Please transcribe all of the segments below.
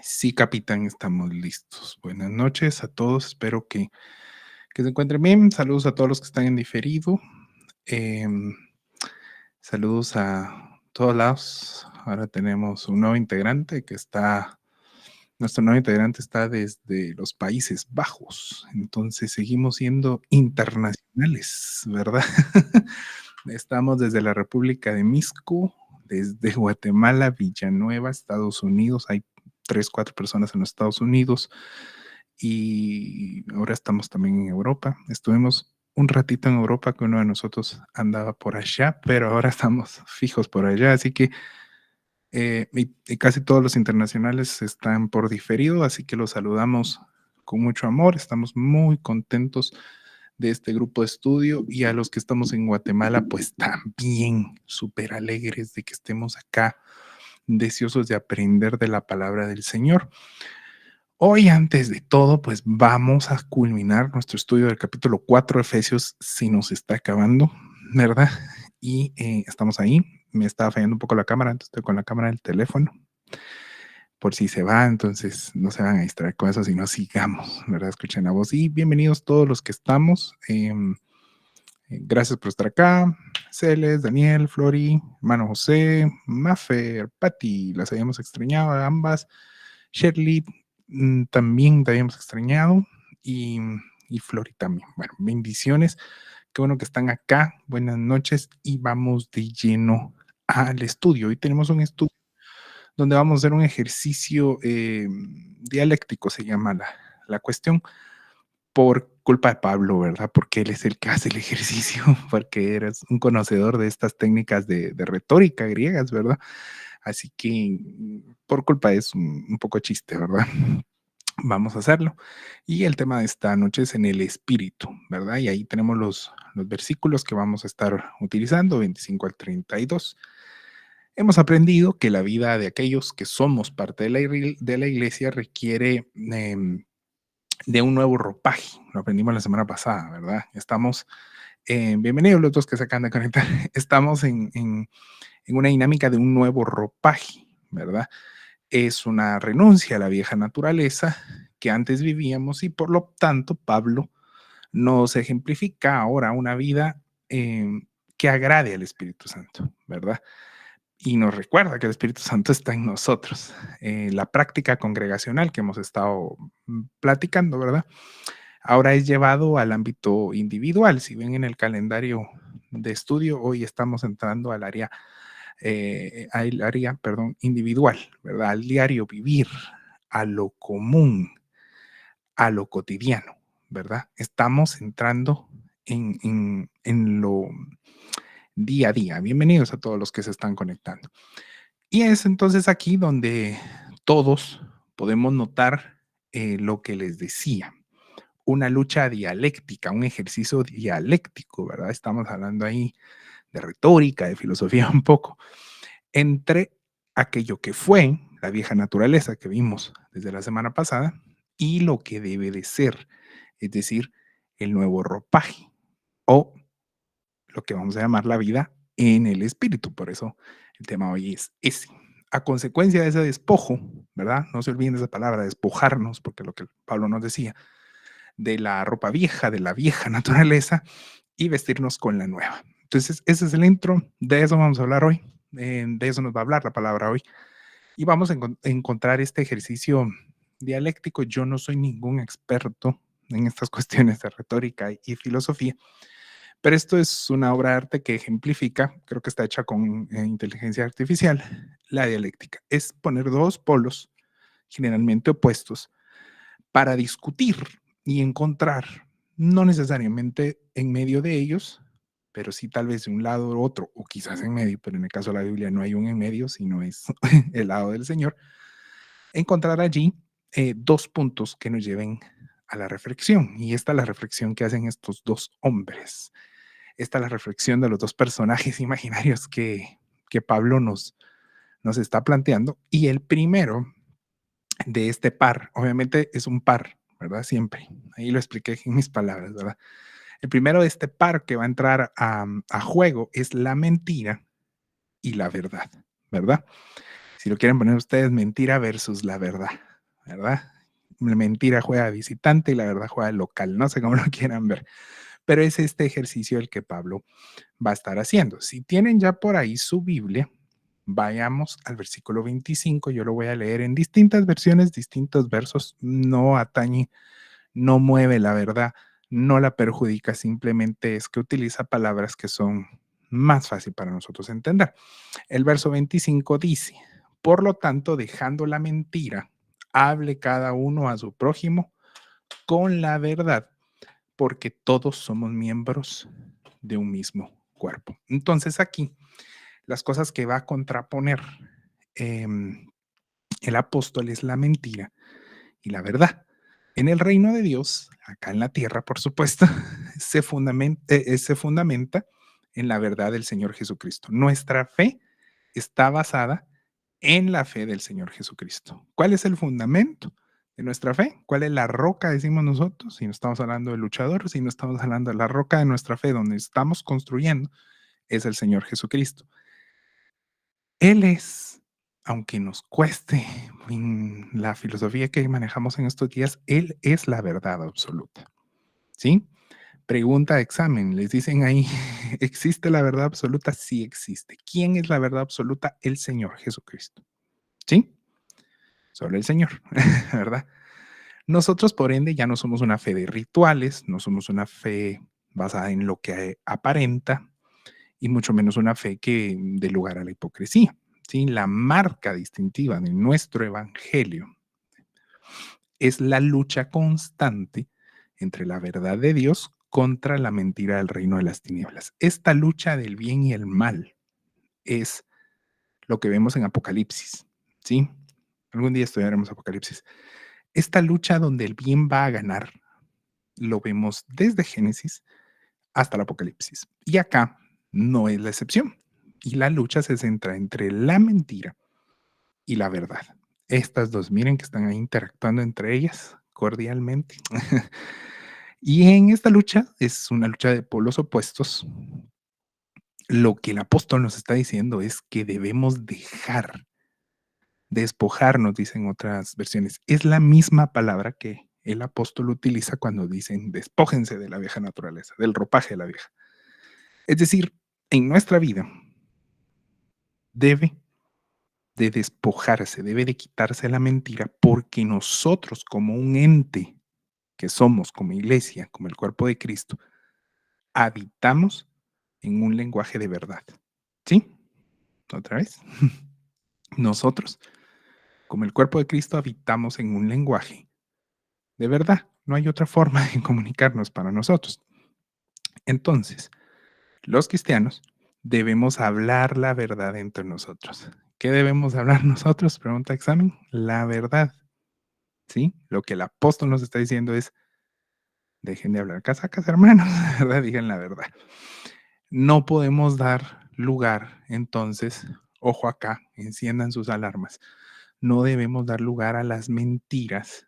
Sí, capitán, estamos listos. Buenas noches a todos, espero que se encuentren bien. Saludos a todos los que están en diferido. Em, Saludos a todos lados. Ahora tenemos un nuevo integrante nuestro nuevo integrante está desde los Países Bajos, entonces seguimos siendo internacionales, ¿verdad? Estamos desde la República de Misco, desde Guatemala, Villanueva, Estados Unidos. Hay 3, 4 personas en los Estados Unidos y ahora estamos también en Europa. Estuvimos un ratito en Europa que uno de nosotros andaba por allá, pero ahora estamos fijos por allá, así que y casi todos los internacionales están por diferido, así que los saludamos con mucho amor. Estamos muy contentos de este grupo de estudio y a los que estamos en Guatemala, pues también súper alegres de que estemos acá, deseosos de aprender de la palabra del Señor. Hoy, antes de todo, pues vamos a culminar nuestro estudio del capítulo 4 de Efesios, si nos está acabando, ¿verdad? Y estamos ahí. Me estaba fallando un poco la cámara, entonces estoy con la cámara del teléfono por si se va, entonces no se van a distraer con eso, sino sigamos, ¿verdad? Escuchen la voz. Y bienvenidos todos los que estamos. Gracias por estar acá. Celes, Daniel, Flori, hermano José, Mafer, Patti, las habíamos extrañado a ambas. Shirley, también te habíamos extrañado. Y, y Flori también. Bueno, bendiciones. Qué bueno que están acá. Buenas noches y vamos de lleno al estudio. Hoy tenemos un estudio donde vamos a hacer un ejercicio dialéctico, se llama la cuestión, por culpa de Pablo, ¿verdad? Porque él es el que hace el ejercicio, porque eres un conocedor de estas técnicas de retórica griegas, ¿verdad? Así que por culpa es un poco chiste, ¿verdad? Vamos a hacerlo. Y el tema de esta noche es en el espíritu, ¿verdad? Y ahí tenemos los versículos que vamos a estar utilizando, 25 al 32. Hemos aprendido que la vida de aquellos que somos parte de la iglesia requiere de un nuevo ropaje. Lo aprendimos la semana pasada, ¿verdad? Estamos, bienvenidos los dos que se acaban de conectar, estamos en una dinámica de un nuevo ropaje, ¿verdad? Es una renuncia a la vieja naturaleza que antes vivíamos y por lo tanto Pablo nos ejemplifica ahora una vida que agrade al Espíritu Santo, ¿verdad? Y nos recuerda que el Espíritu Santo está en nosotros. La práctica congregacional que hemos estado platicando, ¿verdad? Ahora es llevado al ámbito individual. Si ven en el calendario de estudio, hoy estamos entrando al área, perdón, individual, ¿verdad? Al diario vivir, a lo común, a lo cotidiano, ¿verdad? Estamos entrando en lo día a día. Bienvenidos a todos los que se están conectando. Y es entonces aquí donde todos podemos notar lo que les decía, una lucha dialéctica, un ejercicio dialéctico, ¿verdad? Estamos hablando ahí de retórica, de filosofía un poco, entre aquello que fue la vieja naturaleza que vimos desde la semana pasada y lo que debe de ser, es decir, el nuevo ropaje o lo que vamos a llamar la vida en el espíritu. Por eso el tema hoy es ese. A consecuencia de ese despojo, ¿verdad? No se olviden de esa palabra, despojarnos, porque lo que Pablo nos decía, de la ropa vieja, de la vieja naturaleza y vestirnos con la nueva. Entonces, ese es el intro, de eso vamos a hablar hoy, de eso nos va a hablar la palabra hoy. Y vamos a encontrar este ejercicio dialéctico. Yo no soy ningún experto en estas cuestiones de retórica y filosofía, pero esto es una obra de arte que ejemplifica, creo que está hecha con inteligencia artificial, la dialéctica. Es poner dos polos generalmente opuestos para discutir y encontrar, no necesariamente en medio de ellos, pero sí tal vez de un lado u otro, o quizás en medio, pero en el caso de la Biblia no hay un en medio, sino es el lado del Señor, encontrar allí dos puntos que nos lleven a la reflexión. Y esta es la reflexión que hacen estos dos hombres. Esta es la reflexión de los dos personajes imaginarios que Pablo nos está planteando. Y el primero de este par, obviamente es un par, ¿verdad? Siempre. Ahí lo expliqué en mis palabras, ¿verdad? El primero de este par que va a entrar a juego es la mentira y la verdad, ¿verdad? Si lo quieren poner ustedes, mentira versus la verdad, ¿verdad? La mentira juega visitante y la verdad juega local, no sé cómo lo quieran ver, pero es este ejercicio el que Pablo va a estar haciendo. Si tienen ya por ahí su Biblia, vayamos al versículo 25, yo lo voy a leer en distintas versiones, distintos versos, no atañe, no mueve la verdad, no la perjudica, simplemente es que utiliza palabras que son más fácil para nosotros entender. El verso 25 dice, por lo tanto, dejando la mentira, hable cada uno a su prójimo con la verdad, porque todos somos miembros de un mismo cuerpo. Entonces aquí, las cosas que va a contraponer eh, el apóstol es la mentira y la verdad. En el reino de Dios, acá en la tierra, por supuesto, se fundamenta en la verdad del Señor Jesucristo. Nuestra fe está basada en la fe del Señor Jesucristo. ¿Cuál es el fundamento de nuestra fe? ¿Cuál es la roca, decimos nosotros? Si no estamos hablando de luchador, si no estamos hablando de la roca de nuestra fe, donde estamos construyendo, es el Señor Jesucristo. Él es, aunque nos cueste en la filosofía que manejamos en estos días, Él es la verdad absoluta. ¿Sí? Pregunta de examen, les dicen ahí, ¿existe la verdad absoluta? Sí existe. ¿Quién es la verdad absoluta? El Señor Jesucristo. ¿Sí? Solo el Señor, ¿verdad? Nosotros, por ende, ya no somos una fe de rituales, no somos una fe basada en lo que aparenta y mucho menos una fe que dé lugar a la hipocresía. ¿Sí? La marca distintiva de nuestro evangelio es la lucha constante entre la verdad de Dios contra la mentira del reino de las tinieblas. Esta lucha del bien y el mal es lo que vemos en Apocalipsis, ¿sí? Algún día estudiaremos Apocalipsis. Esta lucha donde el bien va a ganar, lo vemos desde Génesis hasta el Apocalipsis. Y acá no es la excepción. Y la lucha se centra entre la mentira y la verdad. Estas dos, miren que están ahí interactuando entre ellas cordialmente. Y en esta lucha es una lucha de polos opuestos. Lo que el apóstol nos está diciendo es que debemos dejar, despojarnos, dicen otras versiones. Es la misma palabra que el apóstol utiliza cuando dicen despójense de la vieja naturaleza, del ropaje de la vieja. Es decir, en nuestra vida debe de despojarse, debe de quitarse la mentira porque nosotros como un ente que somos, como iglesia, como el cuerpo de Cristo, habitamos en un lenguaje de verdad. ¿Sí? Otra vez. Nosotros, como el cuerpo de Cristo, habitamos en un lenguaje de verdad. No hay otra forma de comunicarnos para nosotros. Entonces, los cristianos debemos hablar la verdad entre nosotros. ¿Qué debemos hablar nosotros? Pregunta examen. La verdad. ¿Sí? Lo que el apóstol nos está diciendo es, dejen de hablar casacas, hermanos, ¿verdad? Digan la verdad. No podemos dar lugar, entonces, ojo acá, enciendan sus alarmas. No debemos dar lugar a las mentiras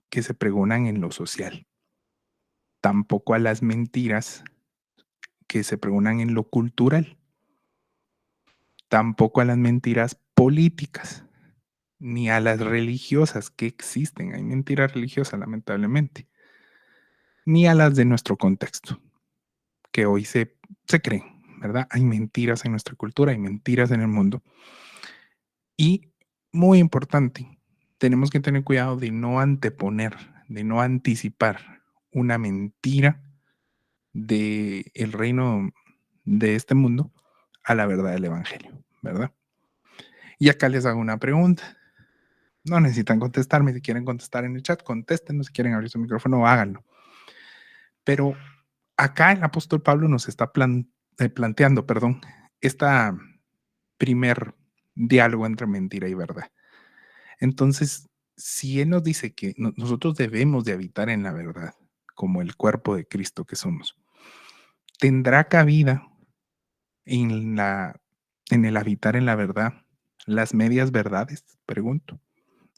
que se pregonan en lo social, tampoco a las mentiras que se pregonan en lo cultural, tampoco a las mentiras políticas, ni a las religiosas que existen. Hay mentiras religiosas, lamentablemente, ni a las de nuestro contexto, que hoy se creen, ¿verdad? Hay mentiras en nuestra cultura, hay mentiras en el mundo. Y muy importante, tenemos que tener cuidado de no anteponer, de no anticipar una mentira del reino de este mundo a la verdad del evangelio, ¿verdad? Y acá les hago una pregunta. No necesitan contestarme, si quieren contestar en el chat, contesten, si quieren abrir su micrófono, háganlo. Pero acá el apóstol Pablo nos está planteando, perdón, esta primer diálogo entre mentira y verdad. Entonces, si él nos dice que nosotros debemos de habitar en la verdad, como el cuerpo de Cristo que somos, ¿tendrá cabida en en el habitar en la verdad las medias verdades? Pregunto,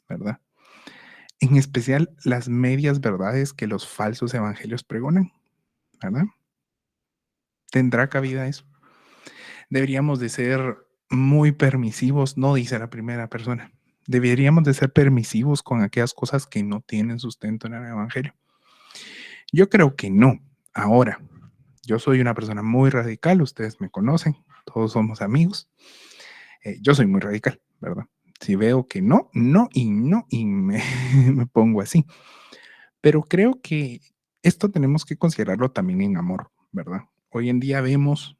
¿verdad? En especial las medias verdades que los falsos evangelios pregonan, ¿verdad? ¿Tendrá cabida eso? Deberíamos de ser muy permisivos, no dice la primera persona, ¿Deberíamos de ser permisivos con aquellas cosas que no tienen sustento en el evangelio? Yo creo que no. Ahora, yo soy una persona muy radical, ustedes me conocen, todos somos amigos. Yo soy muy radical, ¿verdad? Si veo que no, no y no, y me, me pongo así. Pero creo que esto tenemos que considerarlo también en amor, ¿verdad? Hoy en día vemos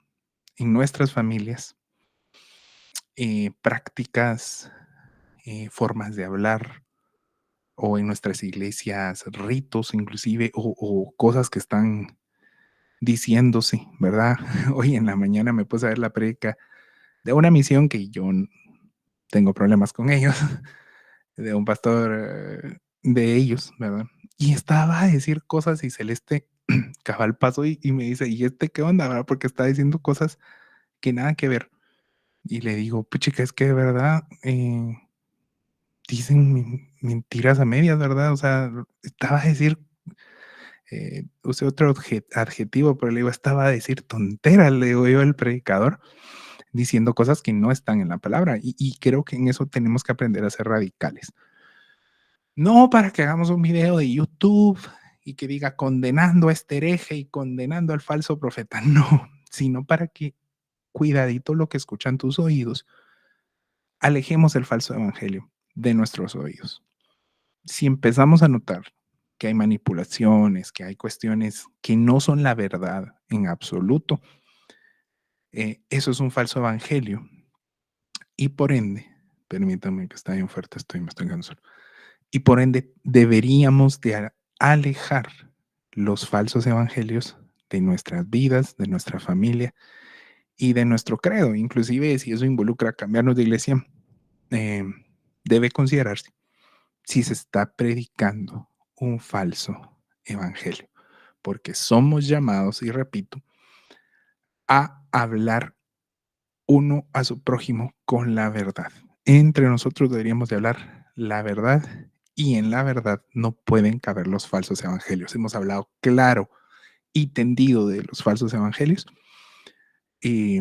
en nuestras familias prácticas, formas de hablar, o en nuestras iglesias ritos inclusive, o cosas que están diciéndose, ¿verdad? Hoy en la mañana me puse a ver la prédica de una misión que yo tengo problemas con ellos, de un pastor de ellos, ¿verdad? Y estaba a decir cosas y Celeste cabal pasó y me dice, ¿y este qué onda, verdad? Porque está diciendo cosas que nada que ver. Y le digo, puchica, es que de verdad dicen mentiras a medias, ¿verdad? O sea, estaba a decir, usé otro adjetivo, pero le digo, estaba a decir tonteras, le digo yo al predicador, diciendo cosas que no están en la palabra. Y creo que en eso tenemos que aprender a ser radicales. No para que hagamos un video de YouTube y que diga condenando a este hereje y condenando al falso profeta, no, sino para que cuidadito lo que escuchan tus oídos, alejemos el falso evangelio de nuestros oídos. Si empezamos a notar que hay manipulaciones, que hay cuestiones que no son la verdad en absoluto, eso es un falso evangelio y por ende, permítanme que está bien fuerte, me estoy cansando. Y por ende, deberíamos de alejar los falsos evangelios de nuestras vidas, de nuestra familia y de nuestro credo. Inclusive, si eso involucra cambiarnos de iglesia, eh, debe considerarse si se está predicando un falso evangelio, porque somos llamados, y repito, a hablar uno a su prójimo con la verdad. Entre nosotros deberíamos de hablar la verdad y en la verdad no pueden caber los falsos evangelios. Hemos hablado claro y tendido de los falsos evangelios y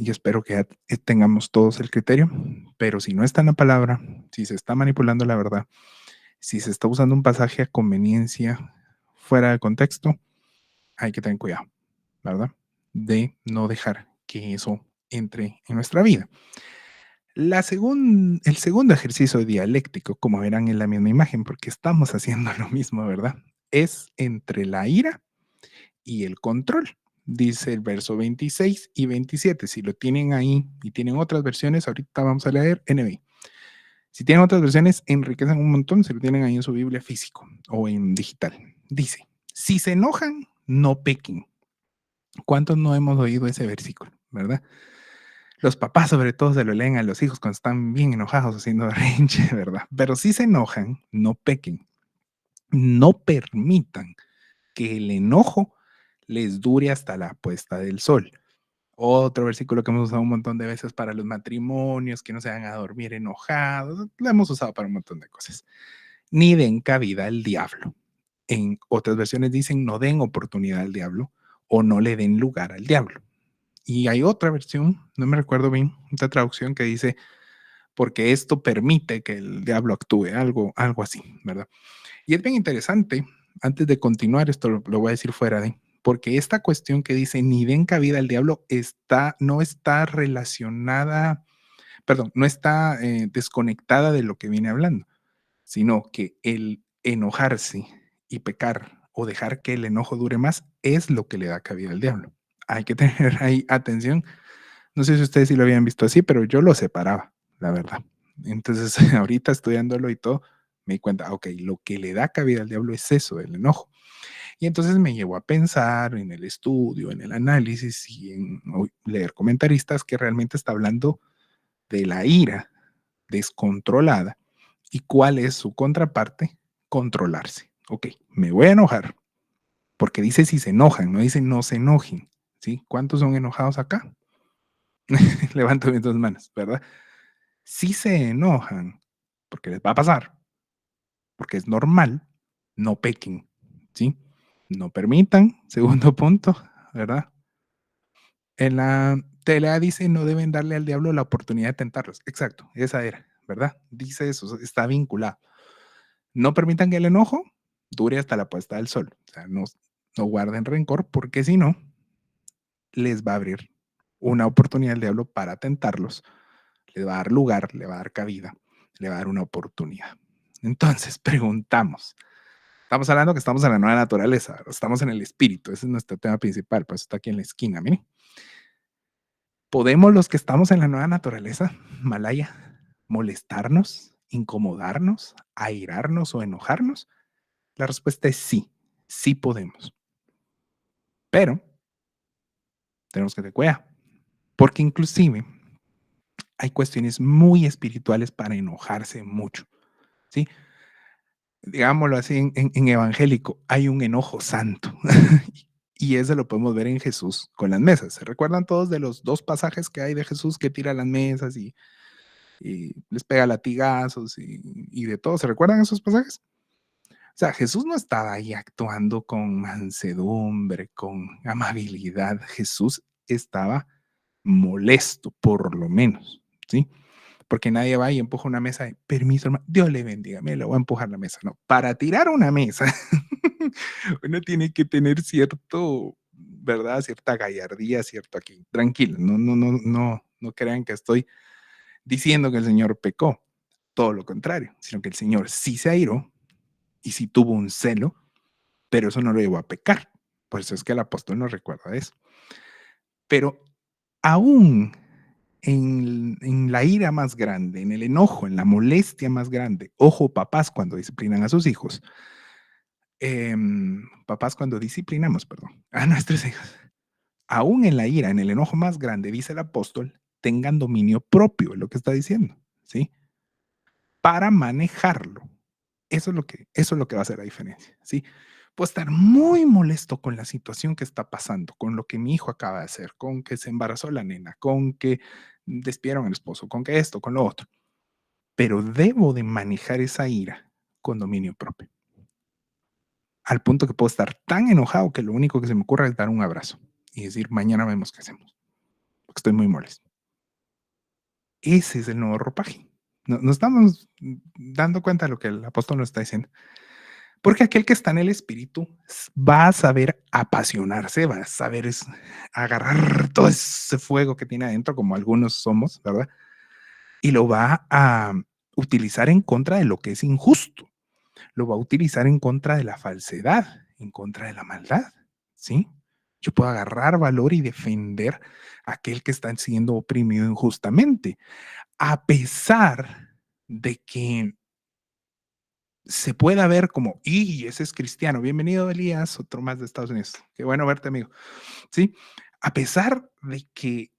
espero que tengamos todos el criterio, pero si no está en la palabra, si se está manipulando la verdad, si se está usando un pasaje a conveniencia fuera de contexto, hay que tener cuidado, ¿verdad? De no dejar que eso entre en nuestra vida. El segundo ejercicio dialéctico, como verán en la misma imagen, porque estamos haciendo lo mismo, ¿verdad? Es entre la ira y el control. Dice el verso 26 y 27. Si lo tienen ahí y tienen otras versiones, ahorita vamos a leer NBI. Si tienen otras versiones, enriquecen un montón si lo tienen ahí en su Biblia físico o en digital. Dice, si se enojan, no pequen. ¿Cuántos no hemos oído ese versículo, verdad? Los papás sobre todo se lo leen a los hijos cuando están bien enojados haciendo berrinche, ¿verdad? Pero si se enojan, no pequen. No permitan que el enojo les dure hasta la puesta del sol. Otro versículo que hemos usado un montón de veces para los matrimonios, que no se van a dormir enojados, lo hemos usado para un montón de cosas. Ni den cabida al diablo. En otras versiones dicen no den oportunidad al diablo o no le den lugar al diablo. Y hay otra versión, no me recuerdo bien, otra traducción que dice, porque esto permite que el diablo actúe, algo así, ¿verdad? Y es bien interesante, antes de continuar, esto lo voy a decir fuera de, porque esta cuestión que dice ni den cabida al diablo no está relacionada, perdón, no está desconectada de lo que viene hablando, sino que el enojarse y pecar o dejar que el enojo dure más es lo que le da cabida al diablo. Hay que tener ahí atención. No sé si ustedes sí lo habían visto así, pero yo lo separaba, la verdad. Entonces, ahorita estudiándolo y todo, me di cuenta, ok, lo que le da cabida al diablo es eso, el enojo. Y entonces me llevó a pensar en el estudio, en el análisis y en leer comentaristas que realmente está hablando de la ira descontrolada y cuál es su contraparte, controlarse. Ok, me voy a enojar, porque dice si se enojan, no dice no se enojen. ¿Sí? ¿Cuántos son enojados acá? Levanto mis dos manos, ¿verdad? Si se enojan, porque les va a pasar, porque es normal, no pequen, ¿sí? No permitan, segundo punto, ¿verdad? En la TLA dice no deben darle al diablo la oportunidad de tentarlos. Exacto, esa era, ¿verdad? Dice eso, está vinculado. No permitan que el enojo dure hasta la puesta del sol. O sea, no guarden rencor porque si no, les va a abrir una oportunidad al diablo para tentarlos. Le va a dar lugar, le va a dar cabida, le va a dar una oportunidad. Entonces, preguntamos. Estamos hablando que estamos en la nueva naturaleza, estamos en el espíritu, ese es nuestro tema principal, por eso está aquí en la esquina, miren. ¿Podemos los que estamos en la nueva naturaleza, Malaya, molestarnos, incomodarnos, airarnos o enojarnos? La respuesta es sí, sí podemos, pero tenemos que tener cuidado, porque inclusive hay cuestiones muy espirituales para enojarse mucho, ¿sí? Digámoslo así, en evangélico, hay un enojo santo. Y eso lo podemos ver en Jesús con las mesas. ¿Se recuerdan todos de los dos pasajes que hay de Jesús que tira las mesas y les pega latigazos y de todo? ¿Se recuerdan esos pasajes? O sea, Jesús no estaba ahí actuando con mansedumbre, con amabilidad. Jesús estaba molesto, por lo menos, ¿sí? Porque nadie va y empuja una mesa de permiso, hermano, Dios le bendiga, me le voy a empujar la mesa. No, para tirar una mesa, uno tiene que tener cierto, ¿verdad? Cierta gallardía, cierto aquí. Tranquilo, no crean que estoy diciendo que el Señor pecó, todo lo contrario, sino que el Señor sí se airó y sí tuvo un celo, pero eso no lo llevó a pecar. Por eso es que el apóstol nos recuerda eso. Pero aún en la ira más grande, en el enojo, en la molestia más grande, ojo, papás cuando disciplinan a sus hijos, papás cuando disciplinamos, perdón, a nuestros hijos, aún en la ira, en el enojo más grande, dice el apóstol, tengan dominio propio, es lo que está diciendo, ¿sí? Para manejarlo. Eso es lo que va a hacer la diferencia, ¿sí? Puedo estar muy molesto con la situación que está pasando, con lo que mi hijo acaba de hacer, con que se embarazó la nena, con que despidieron al esposo, con que esto, con lo otro. Pero debo de manejar esa ira con dominio propio. Al punto que puedo estar tan enojado que lo único que se me ocurra es dar un abrazo y decir, mañana vemos qué hacemos, porque estoy muy molesto. Ese es el nuevo ropaje. No estamos dando cuenta de lo que el apóstol nos está diciendo. Porque aquel que está en el espíritu va a saber apasionarse, va a saber agarrar todo ese fuego que tiene adentro, como algunos somos, ¿verdad? Y lo va a utilizar en contra de lo que es injusto, lo va a utilizar en contra de la falsedad, en contra de la maldad, ¿sí? Yo puedo agarrar valor y defender a aquel que está siendo oprimido injustamente, a pesar de que se pueda ver como, y ese es cristiano, bienvenido Elías, otro más de Estados Unidos, qué bueno verte amigo, ¿sí? A pesar de que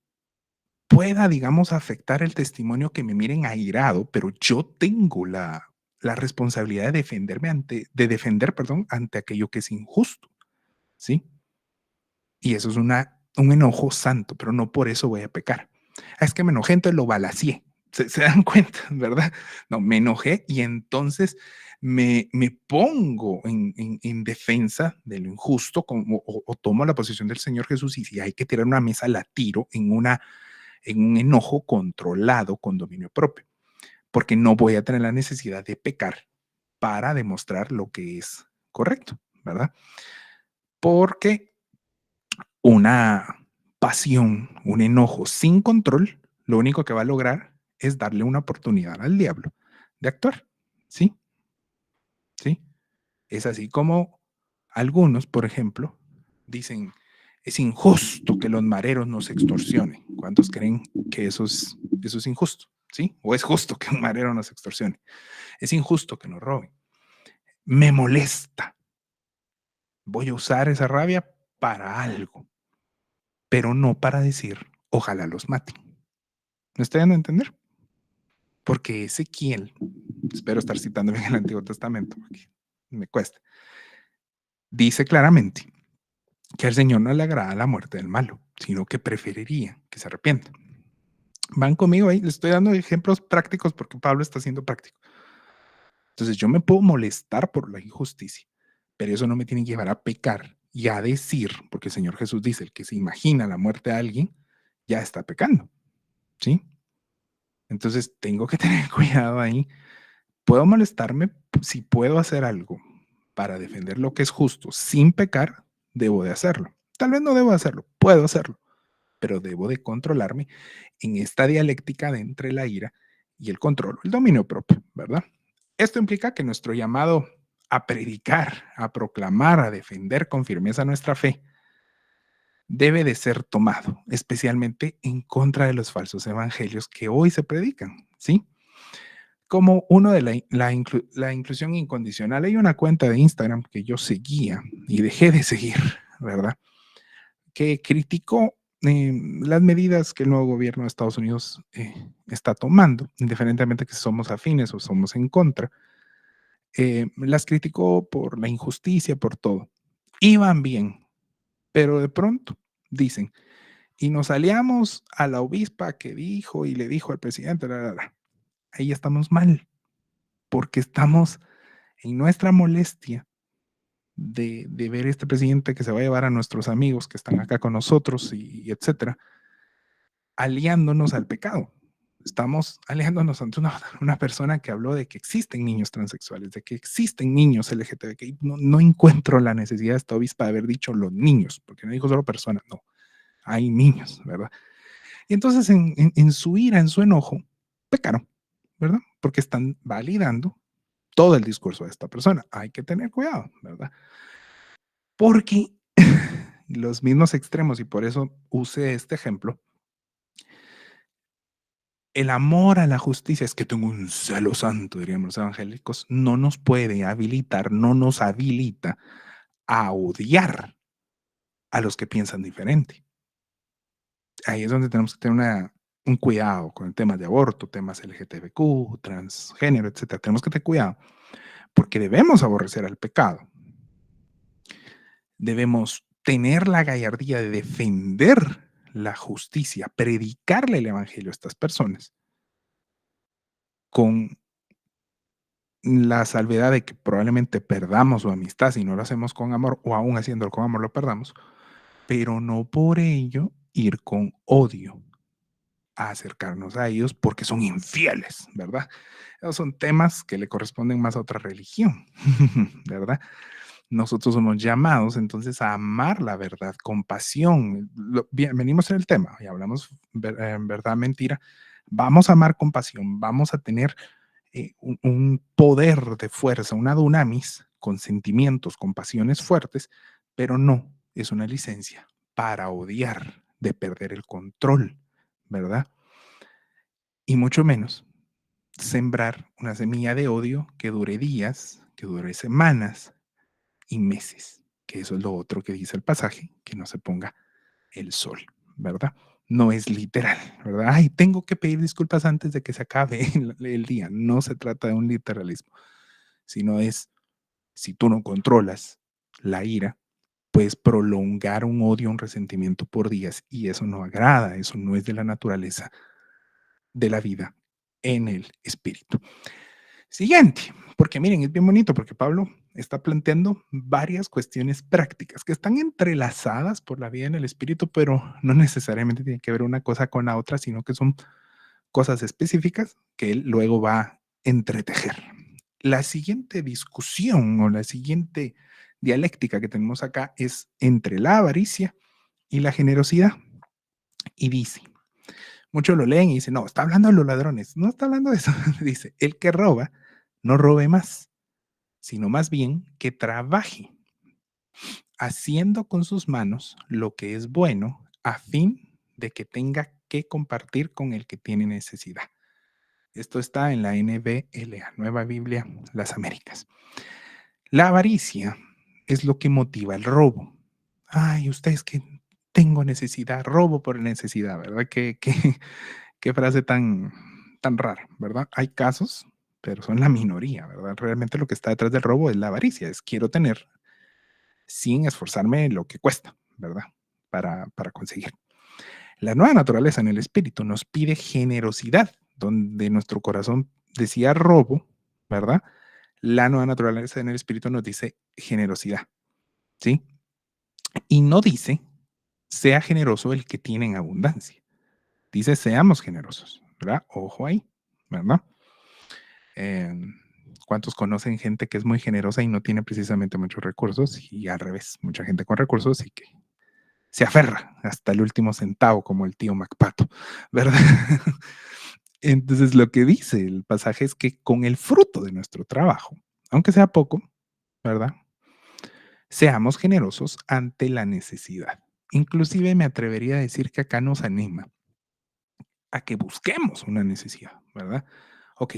pueda, digamos, afectar el testimonio que me miren airado, pero yo tengo la responsabilidad de defenderme de defender, perdón, ante aquello que es injusto, ¿sí? Y eso es un enojo santo, pero no por eso voy a pecar. Es que me enojé, entonces lo balacié. Se dan cuenta, ¿verdad? No, me enojé y entonces me pongo en defensa de lo injusto como, o tomo la posición del Señor Jesús y si hay que tirar una mesa, la tiro en un enojo controlado con dominio propio, porque no voy a tener la necesidad de pecar para demostrar lo que es correcto, ¿verdad? Porque una pasión, un enojo sin control, lo único que va a lograr es darle una oportunidad al diablo de actuar. ¿Sí? ¿Sí? Es así como algunos, por ejemplo, dicen, es injusto que los mareros nos extorsionen. ¿Cuántos creen que eso es injusto? ¿Sí? ¿O es justo que un marero nos extorsione? Es injusto que nos roben. Me molesta. Voy a usar esa rabia para algo, pero no para decir, ojalá los maten. ¿Me estoy dando a entender? Porque Ezequiel, espero estar citando bien el Antiguo Testamento, porque me cuesta, dice claramente que al Señor no le agrada la muerte del malo, sino que preferiría que se arrepienta. Van conmigo ahí, les estoy dando ejemplos prácticos porque Pablo está siendo práctico. Entonces yo me puedo molestar por la injusticia, pero eso no me tiene que llevar a pecar y a decir, porque el Señor Jesús dice, el que se imagina la muerte de alguien, ya está pecando, ¿sí? Entonces tengo que tener cuidado ahí. Puedo molestarme si puedo hacer algo para defender lo que es justo sin pecar, debo de hacerlo. Tal vez no debo hacerlo, puedo hacerlo, pero debo de controlarme en esta dialéctica de entre la ira y el control, el dominio propio, ¿verdad? Esto implica que nuestro llamado a predicar, a proclamar, a defender con firmeza nuestra fe, debe de ser tomado, especialmente en contra de los falsos evangelios que hoy se predican, ¿sí? Como uno de la inclusión incondicional. Hay una cuenta de Instagram que yo seguía y dejé de seguir, ¿verdad? Que criticó las medidas que el nuevo gobierno de Estados Unidos está tomando, indiferentemente que somos afines o somos en contra. Las criticó por la injusticia, por todo. Iban bien, pero de pronto dicen, y nos aliamos a la obispa que dijo y le dijo al presidente, ahí estamos mal, porque estamos en nuestra molestia de ver este presidente que se va a llevar a nuestros amigos que están acá con nosotros y etcétera, aliándonos al pecado. Estamos aliándonos ante una persona que habló de que existen niños transexuales, de que existen niños LGTB. No encuentro la necesidad de esta obispa de haber dicho los niños, porque no dijo solo personas, no, hay niños, ¿verdad? Y entonces en su ira, en su enojo, pecaron, ¿verdad? Porque están validando todo el discurso de esta persona. Hay que tener cuidado, ¿verdad? Porque los mismos extremos, y por eso usé este ejemplo, el amor a la justicia, es que tengo un celo santo, diríamos los evangélicos, no nos puede habilitar, no nos habilita a odiar a los que piensan diferente. Ahí es donde tenemos que tener un cuidado con el tema de aborto, temas LGTBQ, transgénero, etcétera. Tenemos que tener cuidado porque debemos aborrecer al pecado. Debemos tener la gallardía de defender la justicia, predicarle el evangelio a estas personas con la salvedad de que probablemente perdamos su amistad si no lo hacemos con amor o aún haciéndolo con amor lo perdamos, pero no por ello ir con odio a acercarnos a ellos porque son infieles, ¿verdad? Esos son temas que le corresponden más a otra religión, ¿verdad? Nosotros somos llamados entonces a amar la verdad con pasión. Bien, venimos en el tema y hablamos verdad, mentira. Vamos a amar con pasión, vamos a tener un poder de fuerza, una dunamis con sentimientos, con pasiones fuertes, pero no es una licencia para odiar, de perder el control, ¿verdad? Y mucho menos sembrar una semilla de odio que dure días, que dure semanas y meses, que eso es lo otro que dice el pasaje, que no se ponga el sol, ¿verdad? No es literal, ¿verdad? Ay, tengo que pedir disculpas antes de que se acabe el día. No se trata de un literalismo, sino es, si tú no controlas la ira, puedes prolongar un odio, un resentimiento por días y eso no agrada, eso no es de la naturaleza de la vida en el espíritu. Siguiente, porque miren, es bien bonito porque Pablo está planteando varias cuestiones prácticas que están entrelazadas por la vida en el espíritu, pero no necesariamente tiene que ver una cosa con la otra, sino que son cosas específicas que él luego va a entretejer. La siguiente discusión o la siguiente dialéctica que tenemos acá es entre la avaricia y la generosidad. Y dice, muchos lo leen y dicen, no, está hablando de los ladrones. No está hablando de eso. Dice, el que roba, no robe más, sino más bien que trabaje, haciendo con sus manos lo que es bueno, a fin de que tenga que compartir con el que tiene necesidad. Esto está en la NBLA, Nueva Biblia, Las Américas. La avaricia es lo que motiva el robo. Ay, ustedes que tengo necesidad, robo por necesidad, ¿verdad? Qué frase tan rara, ¿verdad? Hay casos, pero son la minoría, ¿verdad? Realmente lo que está detrás del robo es la avaricia, es quiero tener sin esforzarme lo que cuesta, ¿verdad? Para conseguir. La nueva naturaleza en el espíritu nos pide generosidad, donde nuestro corazón decía robo, ¿verdad? La nueva naturaleza en el espíritu nos dice generosidad, ¿sí? Y no dice sea generoso el que tiene en abundancia. Dice seamos generosos, ¿verdad? Ojo ahí, ¿verdad? Eh, ¿Cuántos conocen gente que es muy generosa y no tiene precisamente muchos recursos? Y al revés, mucha gente con recursos y que se aferra hasta el último centavo, como el tío MacPato, ¿verdad? Entonces, lo que dice el pasaje es que con el fruto de nuestro trabajo, aunque sea poco, ¿verdad? Seamos generosos ante la necesidad. Inclusive me atrevería a decir que acá nos anima a que busquemos una necesidad, ¿verdad? Ok,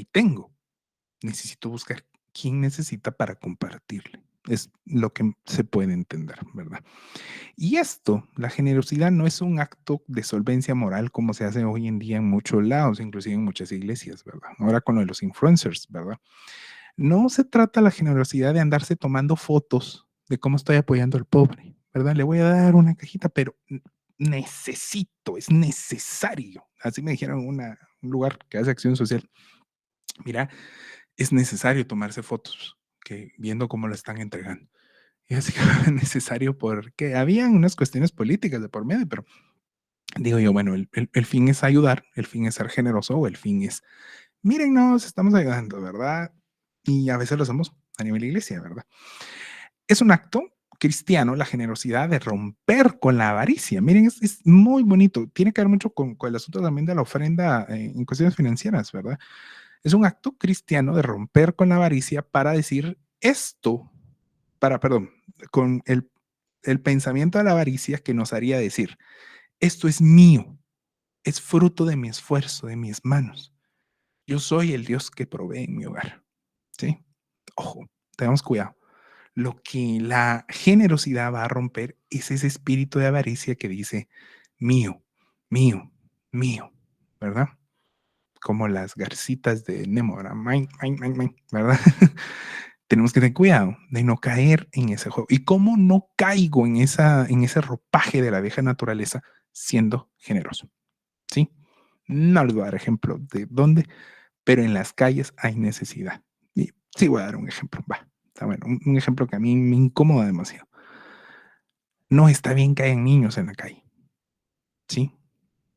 necesito buscar quién necesita para compartirle. Es lo que se puede entender, ¿verdad? Y esto, la generosidad no es un acto de solvencia moral como se hace hoy en día en muchos lados, inclusive en muchas iglesias, ¿verdad? Ahora con lo de los influencers, ¿verdad? No se trata la generosidad de andarse tomando fotos de cómo estoy apoyando al pobre, ¿verdad? Le voy a dar una cajita, pero necesito, es necesario. Así me dijeron en un lugar que hace acción social. Mira, es necesario tomarse fotos que viendo cómo la están entregando. Y así que es necesario porque habían unas cuestiones políticas de por medio, pero digo yo, bueno, el fin es ayudar, el fin es ser generoso o el fin es, miren, nos estamos ayudando, ¿verdad? Y a veces lo hacemos a nivel iglesia, ¿verdad? Es un acto cristiano la generosidad de romper con la avaricia. Miren, es muy bonito. Tiene que ver mucho con el asunto también de la ofrenda en cuestiones financieras, ¿verdad? Es un acto cristiano de romper con la avaricia para decir esto, perdón, con el pensamiento de la avaricia que nos haría decir, esto es mío, es fruto de mi esfuerzo, de mis manos. Yo soy el Dios que provee en mi hogar. ¿Sí? Ojo, tengamos cuidado. Lo que la generosidad va a romper es ese espíritu de avaricia que dice mío, mío, mío, ¿verdad? Como las garcitas de Nemo, ¿verdad? Mine, mine, mine, mine, ¿verdad? Tenemos que tener cuidado de no caer en ese juego. ¿Y cómo no caigo en ese ropaje de la vieja naturaleza siendo generoso? ¿Sí? No les voy a dar ejemplo de dónde, pero en las calles hay necesidad. Y sí voy a dar un ejemplo. Va, está bueno. Un ejemplo que a mí me incomoda demasiado. No está bien que hayan niños en la calle. ¿Sí?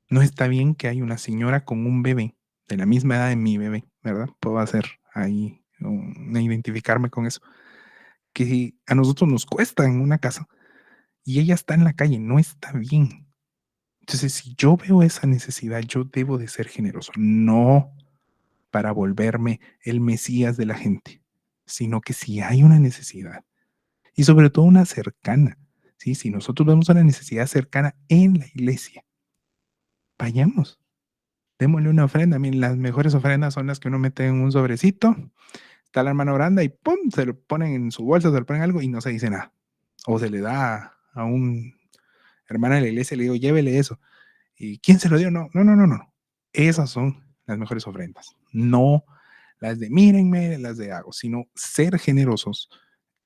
No está bien que haya una señora con un bebé de la misma edad de mi bebé, ¿verdad? Puedo hacer ahí, identificarme con eso. Que a nosotros nos cuesta en una casa y ella está en la calle, no está bien. Entonces, si yo veo esa necesidad, yo debo de ser generoso, no para volverme el mesías de la gente, sino que si hay una necesidad y sobre todo una cercana, ¿sí? Si nosotros vemos una necesidad cercana en la iglesia, vayamos, démosle una ofrenda. Miren, las mejores ofrendas son las que uno mete en un sobrecito, está la hermana orando y ¡pum! Se lo ponen en su bolsa, se lo ponen algo y no se dice nada. O se le da a un hermana de la iglesia, le digo, llévele eso. ¿Y quién se lo dio? No, no, no, no, no. Esas son las mejores ofrendas. No las de mírenme, las de hago, sino ser generosos,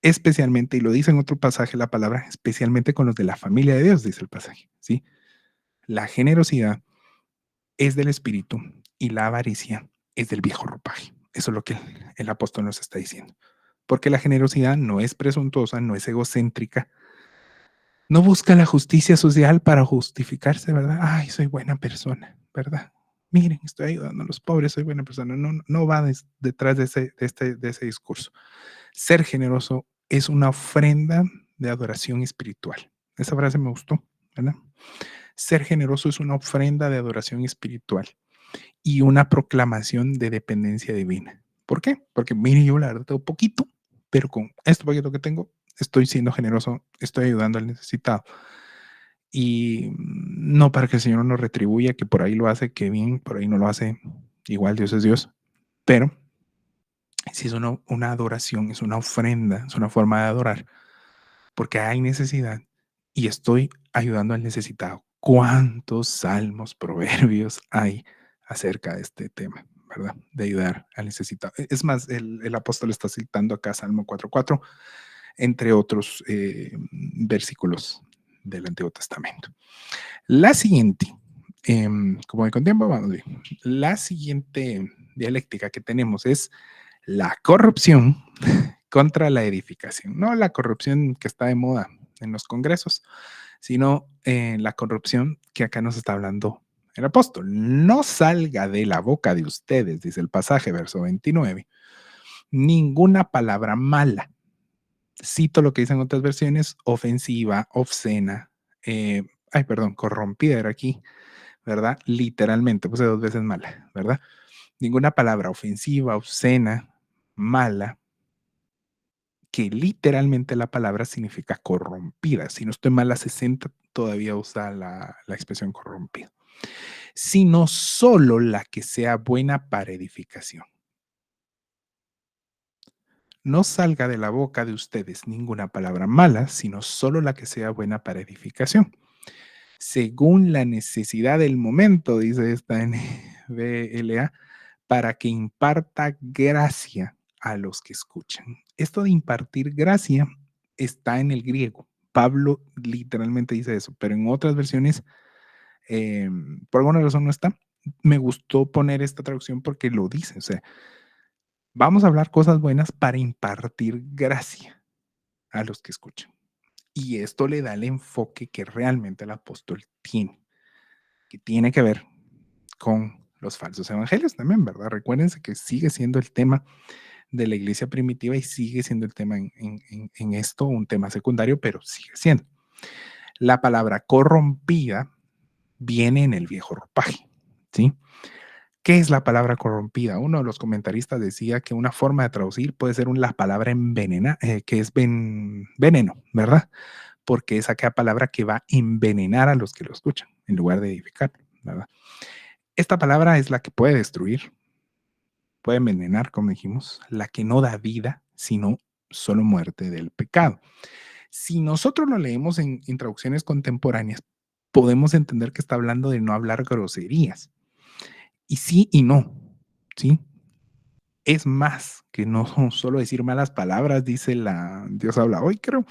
especialmente, y lo dice en otro pasaje la palabra, especialmente con los de la familia de Dios, dice el pasaje, ¿sí? La generosidad es del espíritu y la avaricia es del viejo ropaje. Eso es lo que el apóstol nos está diciendo. Porque la generosidad no es presuntuosa, no es egocéntrica, no busca la justicia social para justificarse, ¿verdad? Ay, soy buena persona, ¿verdad? Miren, estoy ayudando a los pobres, soy buena persona. No, no va detrás de ese discurso. Ser generoso es una ofrenda de adoración espiritual. Esa frase me gustó, ¿verdad? Ser generoso es una ofrenda de adoración espiritual y una proclamación de dependencia divina. ¿Por qué? Porque, mire, yo la verdad tengo poquito, pero con esto poquito que tengo, estoy siendo generoso, estoy ayudando al necesitado. Y no para que el Señor nos retribuya, que por ahí lo hace, que bien, por ahí no lo hace, igual Dios es Dios, pero si es una adoración, es una ofrenda, es una forma de adorar, porque hay necesidad y estoy ayudando al necesitado. ¿Cuántos salmos, proverbios hay acerca de este tema, verdad? De ayudar al necesitado. Es más, el apóstol está citando acá Salmo 4:4, entre otros versículos del Antiguo Testamento. La siguiente, como voy con tiempo, vamos bien. La siguiente dialéctica que tenemos es la corrupción contra la edificación. No la corrupción que está de moda en los congresos, sino la corrupción que acá nos está hablando el apóstol, no salga de la boca de ustedes, dice el pasaje, verso 29, ninguna palabra mala. Cito lo que dicen otras versiones, ofensiva, obscena, perdón, corrompida era aquí, ¿verdad? Literalmente, puse dos veces mala, ¿verdad? Ninguna palabra ofensiva, obscena, mala, que literalmente la palabra significa corrompida. Si no estoy mal, la 60 todavía usa la expresión corrompida. Sino solo la que sea buena para edificación. No salga de la boca de ustedes ninguna palabra mala, sino solo la que sea buena para edificación. Según la necesidad del momento, dice esta NBLA, para que imparta gracia a los que escuchan. Esto de impartir gracia está en el griego. Pablo literalmente dice eso, pero en otras versiones, por alguna razón no está. Me gustó poner esta traducción porque lo dice, o sea, vamos a hablar cosas buenas para impartir gracia a los que escuchan. Y esto le da el enfoque que realmente el apóstol tiene, que tiene que ver con los falsos evangelios también, ¿verdad? Recuérdense que sigue siendo el tema de la iglesia primitiva y sigue siendo el tema en esto, un tema secundario, pero sigue siendo. La palabra corrompida viene en el viejo ropaje, ¿sí? ¿Qué es la palabra corrompida? Uno de los comentaristas decía que una forma de traducir puede ser la palabra envenena, que es veneno, ¿verdad? Porque es aquella palabra que va a envenenar a los que lo escuchan en lugar de edificar, ¿verdad? Esta palabra es la que puede destruir, puede envenenar, como dijimos, la que no da vida, sino solo muerte del pecado. Si nosotros lo leemos en traducciones contemporáneas, podemos entender que está hablando de no hablar groserías. Y sí y no, ¿sí? Es más que no solo decir malas palabras, dice la Dios habla hoy, creo,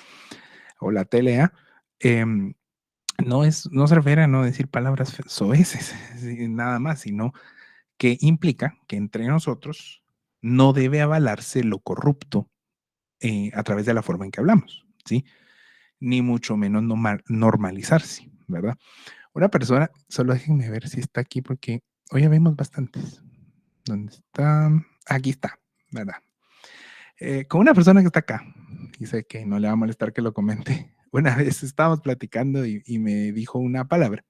o la TLA. No se refiere a no decir palabras soeces, nada más, sino que implica que entre nosotros no debe avalarse lo corrupto a través de la forma en que hablamos, ¿sí? Ni mucho menos normalizarse, ¿verdad? Una persona, solo déjenme ver si está aquí porque hoy ya vemos bastantes. ¿Dónde está? Aquí está, ¿verdad? Con una persona que está acá, dice que no le va a molestar que lo comente. Una vez estábamos platicando y me dijo una palabra.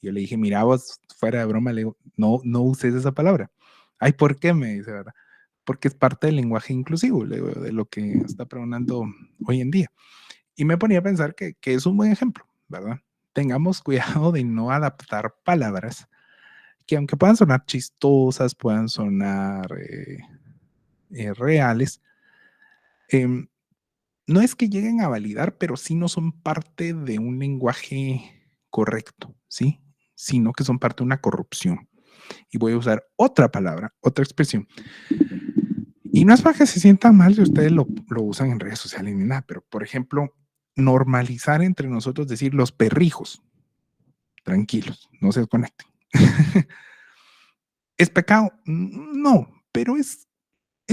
Yo le dije, mira, vos, fuera de broma, le digo, no uses esa palabra. Ay, ¿por qué? Me dice, ¿verdad? Porque es parte del lenguaje inclusivo, le digo, de lo que está pregonando hoy en día. Y me ponía a pensar que es un buen ejemplo, ¿verdad? Tengamos cuidado de no adaptar palabras que aunque puedan sonar chistosas, puedan sonar reales, em, no es que lleguen a validar, pero sí no son parte de un lenguaje correcto, ¿sí? Sino que son parte de una corrupción. Y voy a usar otra palabra, otra expresión. Y no es para que se sientan mal si ustedes lo usan en redes sociales ni nada, pero por ejemplo, normalizar entre nosotros decir los perrijos. Tranquilos, no se desconecten. ¿Es pecado? No, pero es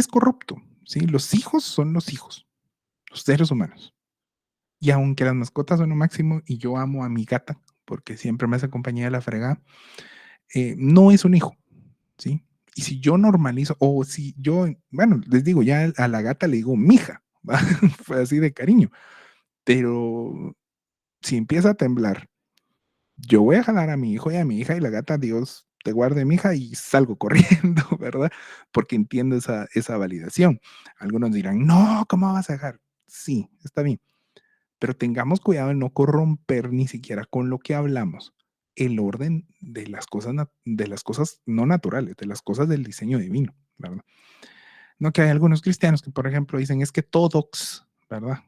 corrupto, ¿sí? Los hijos son los hijos, los seres humanos. Y aunque las mascotas son lo máximo y yo amo a mi gata porque siempre me hace compañía de la fregada, no es un hijo, ¿sí? Y si yo normalizo, o si yo, bueno, les digo, ya a la gata le digo mija, ¿va? Fue así de cariño, pero si empieza a temblar, yo voy a jalar a mi hijo y a mi hija y la gata, Dios te guarde, mi hija, y salgo corriendo, ¿verdad? Porque entiendo esa validación. Algunos dirán, no, ¿cómo vas a dejar? Sí, está bien, pero tengamos cuidado de no corromper ni siquiera con lo que hablamos el orden de las cosas no naturales, de las cosas del diseño divino, ¿verdad? No que hay algunos cristianos que, por ejemplo, dicen es que todos, ¿verdad?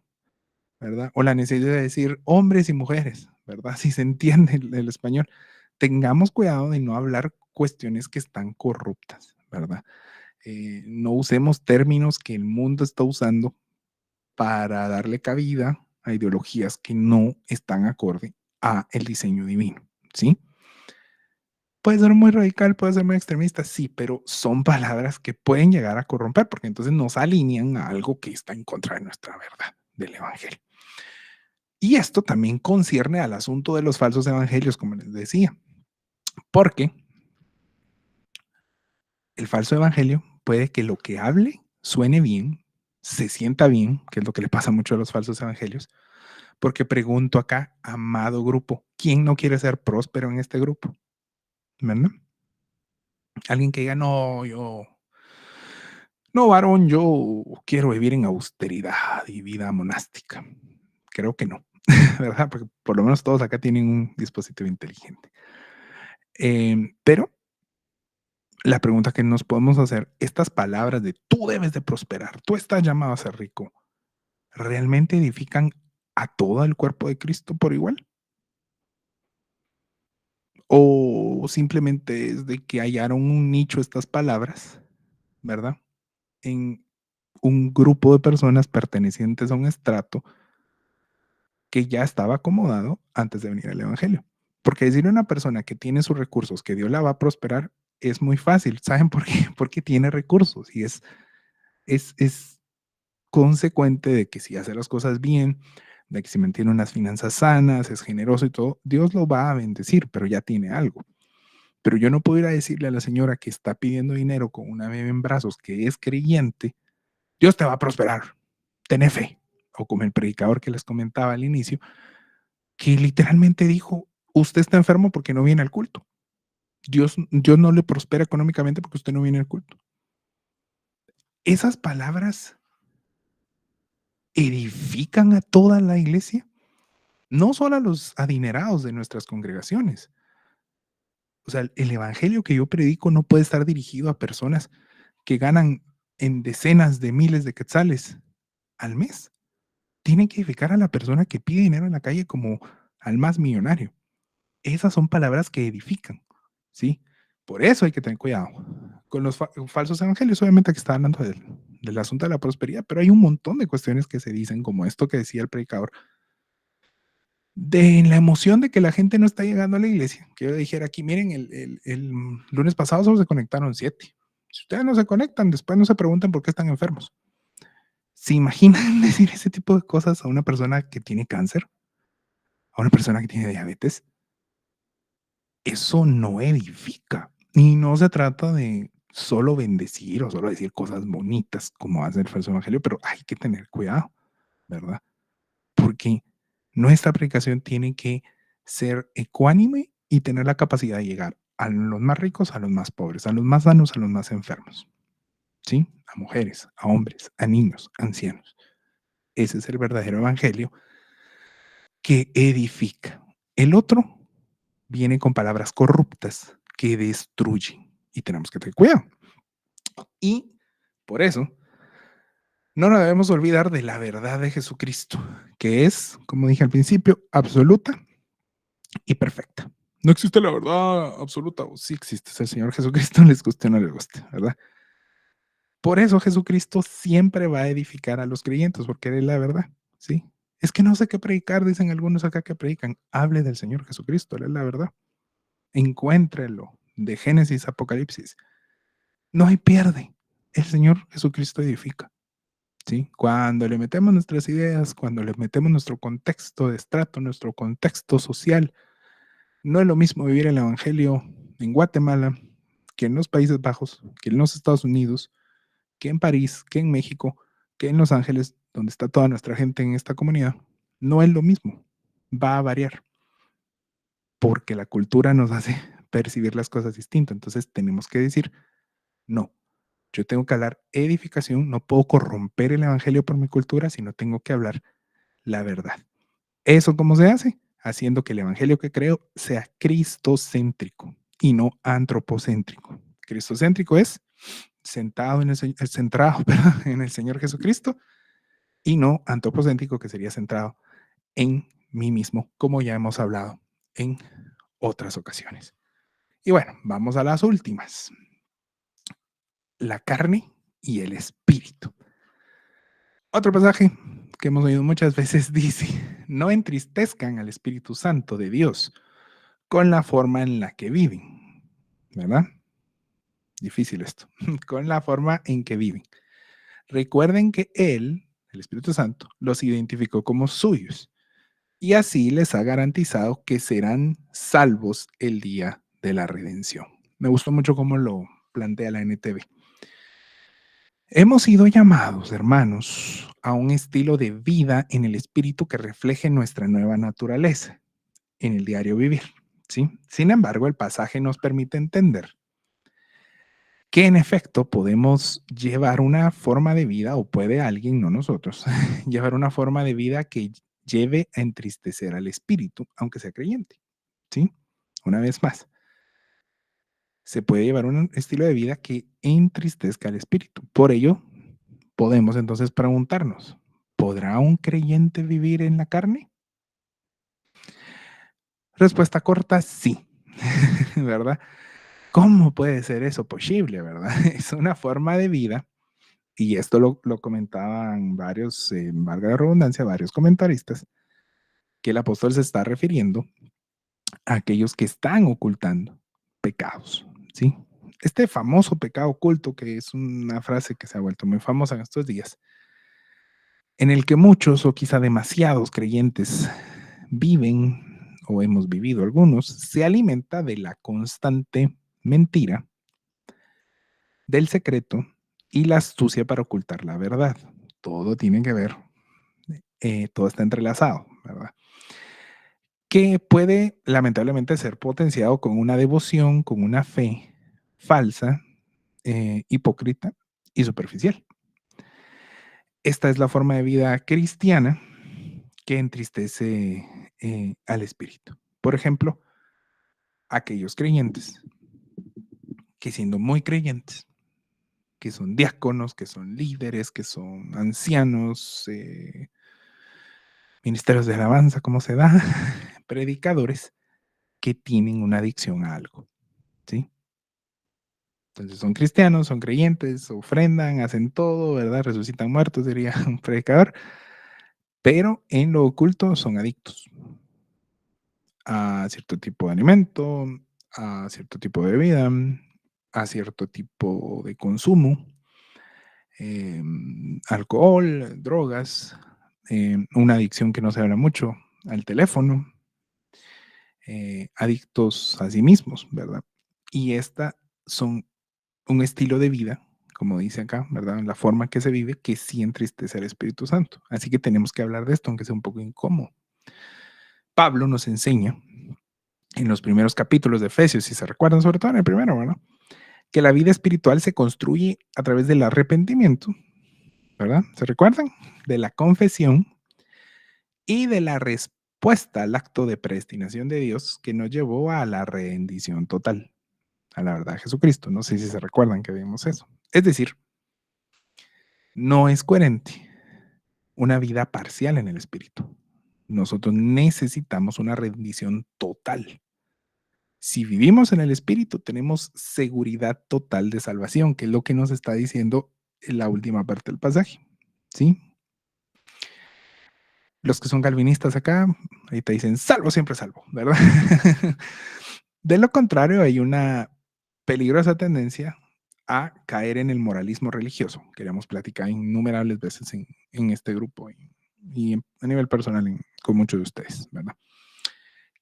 ¿Verdad? O la necesidad de decir hombres y mujeres, ¿verdad? Si se entiende el español, tengamos cuidado de no hablar cuestiones que están corruptas, ¿verdad? No usemos términos que el mundo está usando para darle cabida a ideologías que no están acorde a el diseño divino, ¿sí? Puede ser muy radical, puede ser muy extremista, sí, pero son palabras que pueden llegar a corromper porque entonces nos alinean a algo que está en contra de nuestra verdad del evangelio. Y esto también concierne al asunto de los falsos evangelios, como les decía. Porque el falso evangelio puede que lo que hable suene bien, se sienta bien, que es lo que le pasa mucho a los falsos evangelios, porque pregunto acá, amado grupo, ¿quién no quiere ser próspero en este grupo? ¿Verdad? Alguien que diga, no, no, varón, yo quiero vivir en austeridad y vida monástica. Creo que no, ¿verdad? Porque por lo menos todos acá tienen un dispositivo inteligente. Pero la pregunta que nos podemos hacer, estas palabras de tú debes de prosperar, tú estás llamado a ser rico, ¿realmente edifican a todo el cuerpo de Cristo por igual? ¿O simplemente es de que hallaron un nicho estas palabras, ¿verdad? En un grupo de personas pertenecientes a un estrato que ya estaba acomodado antes de venir el Evangelio. Porque decirle a una persona que tiene sus recursos que Dios la va a prosperar es muy fácil. ¿Saben por qué? Porque tiene recursos y es consecuente de que si hace las cosas bien, de que si mantiene unas finanzas sanas, es generoso y todo, Dios lo va a bendecir, pero ya tiene algo. Pero yo no puedo ir a decirle a la señora que está pidiendo dinero con una bebé en brazos, que es creyente, Dios te va a prosperar, ten fe. O como el predicador que les comentaba al inicio, que literalmente dijo, usted está enfermo porque no viene al culto. Dios no le prospera económicamente porque usted no viene al culto. Esas palabras edifican a toda la iglesia, no solo a los adinerados de nuestras congregaciones. O sea, el evangelio que yo predico no puede estar dirigido a personas que ganan en decenas de miles de quetzales al mes. Tiene que edificar a la persona que pide dinero en la calle como al más millonario. Esas son palabras que edifican, ¿sí? Por eso hay que tener cuidado con los falsos evangelios. Obviamente que está hablando del asunto de la prosperidad, pero hay un montón de cuestiones que se dicen, como esto que decía el predicador, de la emoción de que la gente no está llegando a la iglesia. Que yo le dijera aquí, miren, el lunes pasado solo se conectaron 7. Si ustedes no se conectan, después no se pregunten por qué están enfermos. ¿Se imaginan decir ese tipo de cosas a una persona que tiene cáncer? ¿A una persona que tiene diabetes? Eso no edifica. Y no se trata de solo bendecir o solo decir cosas bonitas como hace el falso evangelio, pero hay que tener cuidado, ¿verdad? Porque nuestra predicación tiene que ser ecuánime y tener la capacidad de llegar a los más ricos, a los más pobres, a los más sanos, a los más enfermos, ¿sí? A mujeres, a hombres, a niños, ancianos. Ese es el verdadero evangelio que edifica. El otro viene con palabras corruptas que destruyen y tenemos que tener cuidado. Y por eso no nos debemos olvidar de la verdad de Jesucristo, que es, como dije al principio, absoluta y perfecta. No existe la verdad absoluta, o sí existe, es el Señor Jesucristo, les guste o no les guste, ¿verdad? Por eso Jesucristo siempre va a edificar a los creyentes, porque Él es la verdad, ¿sí? Es que no sé qué predicar, dicen algunos acá que predican. Hable del Señor Jesucristo, Él es la verdad. Encuéntrelo, de Génesis a Apocalipsis. No hay pierde. El Señor Jesucristo edifica, ¿sí? Cuando le metemos nuestras ideas, cuando le metemos nuestro contexto de estrato, nuestro contexto social, no es lo mismo vivir el Evangelio en Guatemala que en los Países Bajos, que en los Estados Unidos, que en París, que en México, que en Los Ángeles, donde está toda nuestra gente en esta comunidad. No es lo mismo. Va a variar porque la cultura nos hace percibir las cosas distintas. Entonces tenemos que decir, no, yo tengo que hablar edificación, no puedo corromper el Evangelio por mi cultura, sino tengo que hablar la verdad. ¿Eso cómo se hace? Haciendo que el Evangelio que creo sea cristocéntrico y no antropocéntrico. Cristocéntrico es sentado en centrado, perdón, en el Señor Jesucristo y no antropocéntrico, que sería centrado en mí mismo, como ya hemos hablado en otras ocasiones. Y bueno, vamos a las últimas. La carne y el espíritu. Otro pasaje que hemos oído muchas veces dice, no entristezcan al Espíritu Santo de Dios con la forma en la que viven, ¿verdad? Difícil esto, con la forma en que viven. Recuerden que Él, el Espíritu Santo, los identificó como suyos y así les ha garantizado que serán salvos el día de la redención. Me gustó mucho cómo lo plantea la NTV. Hemos sido llamados, hermanos, a un estilo de vida en el espíritu que refleje nuestra nueva naturaleza en el diario vivir, ¿sí? Sin embargo, el pasaje nos permite entender que en efecto podemos llevar una forma de vida, o puede alguien, no nosotros, llevar una forma de vida que lleve a entristecer al espíritu, aunque sea creyente, ¿sí? Una vez más, se puede llevar un estilo de vida que entristezca al espíritu. Por ello, podemos entonces preguntarnos, ¿podrá un creyente vivir en la carne? Respuesta corta, sí, ¿verdad? ¿Cómo puede ser eso posible, verdad? Es una forma de vida, y esto lo comentaban varios, valga la redundancia, varios comentaristas, que el apóstol se está refiriendo a aquellos que están ocultando pecados, ¿sí? Este famoso pecado oculto, que es una frase que se ha vuelto muy famosa en estos días, en el que muchos o quizá demasiados creyentes viven o hemos vivido algunos, se alimenta de la constante mentira, del secreto y la astucia para ocultar la verdad. Todo tiene que ver, todo está entrelazado, ¿verdad? Que puede lamentablemente ser potenciado con una devoción, con una fe falsa, hipócrita y superficial. Esta es la forma de vida cristiana que entristece al espíritu. Por ejemplo, aquellos creyentes que siendo muy creyentes, que son diáconos, que son líderes, que son ancianos, ministerios de alabanza, como se da, predicadores que tienen una adicción a algo, ¿sí? Entonces son cristianos, son creyentes, ofrendan, hacen todo, ¿verdad? Resucitan muertos, diría un predicador, pero en lo oculto son adictos a cierto tipo de alimento, a cierto tipo de bebida, a cierto tipo de consumo, alcohol, drogas, una adicción que no se habla mucho, al teléfono, adictos a sí mismos, ¿verdad? Y esta son un estilo de vida, como dice acá, ¿verdad? La forma que se vive, que sí entristece al Espíritu Santo. Así que tenemos que hablar de esto, aunque sea un poco incómodo. Pablo nos enseña en los primeros capítulos de Efesios, si se recuerdan, sobre todo en el primero, ¿verdad? Que la vida espiritual se construye a través del arrepentimiento, ¿verdad? ¿Se recuerdan? De la confesión y de la respuesta al acto de predestinación de Dios que nos llevó a la rendición total, a la verdad de Jesucristo. No sé si se recuerdan que vimos eso. Es decir, no es coherente una vida parcial en el espíritu. Nosotros necesitamos una rendición total. Si vivimos en el espíritu, tenemos seguridad total de salvación, que es lo que nos está diciendo en la última parte del pasaje. ¿Sí? Los que son calvinistas acá, ahí te dicen, salvo siempre salvo, ¿verdad? De lo contrario, hay una peligrosa tendencia a caer en el moralismo religioso, que ya hemos platicado innumerables veces en este grupo y a nivel personal con muchos de ustedes, ¿verdad?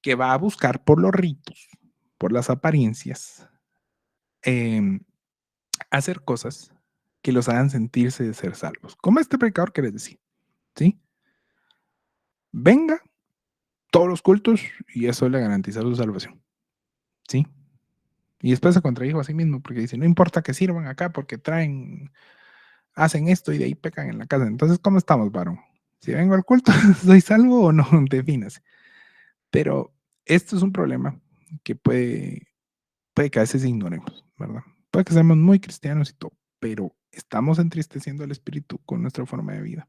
Que va a buscar por los ritos, por las apariencias, em, hacer cosas que los hagan sentirse de ser salvos. Como este predicador que les decía, ¿sí? Venga todos los cultos y eso le garantiza su salvación, ¿sí? Y después se contradijo a sí mismo porque dice, no importa que sirvan acá porque hacen esto y de ahí pecan en la casa. Entonces, ¿cómo estamos, varón? Si vengo al culto, ¿soy salvo o no? Defínase. Pero esto es un problema que puede que a veces ignoremos, ¿verdad? Puede que seamos muy cristianos y todo, pero estamos entristeciendo al espíritu con nuestra forma de vida.